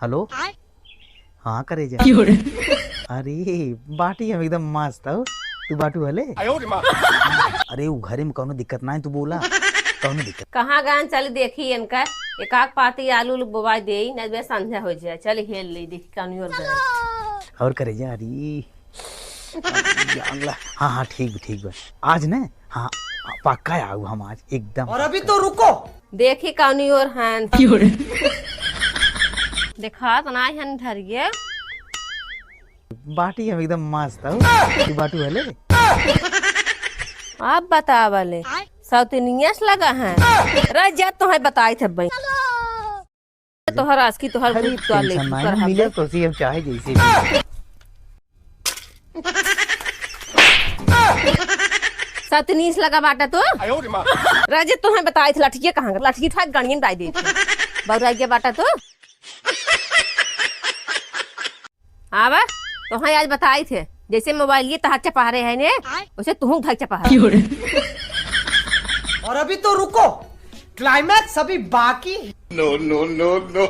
Hello. हाँ करे जा। अरे बाटी हम एकदम मस्त हो। तू बाटू हले। अरे वो घरे में कौनो दिक्कत ना है, तू बोला कौनो दिक्कत। कहाँ गान चल देखी इनका एक आग पाती आलू उलू बोवा दे न संध्या हो जाए। चल हेल ले देखी कानून और गए और करे जा। अरे अगला हाँ हाँ ठीक बा आज न। हाँ पक्का आऊ हम आज एकदम। और अभी तो रुको। देखी कानून और हन देखा तो ना हन धरिए बाटी हम एकदम मस्त हो। तू बाटू हले। आप बता वाले सौतनियस लगा है रजा तो है बताई थे भाई तोहर आज की तोहर अरे भूत का ले टेंशन कर ना हम मिले तो सी हम चाहे जैसे भी। सौतनीस लगा बाटा तो रजे तो है बताई थे लठिए कहाँ लठिए ठाक गणियन डाई दी थी बहुराई के बाटा तो आवा तो हाँ आज बताई थे जैसे मोबाइल ये तहार चपा रहे हैं ने वैसे तुम घर चपा और अभी तो रुको, क्लाइमैक्स अभी बाकी। No, no, no, no.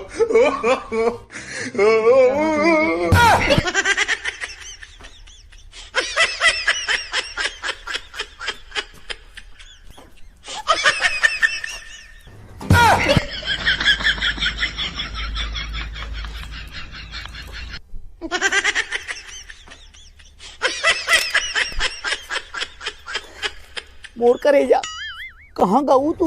मोर करे जा कहाँ गाऊ तू।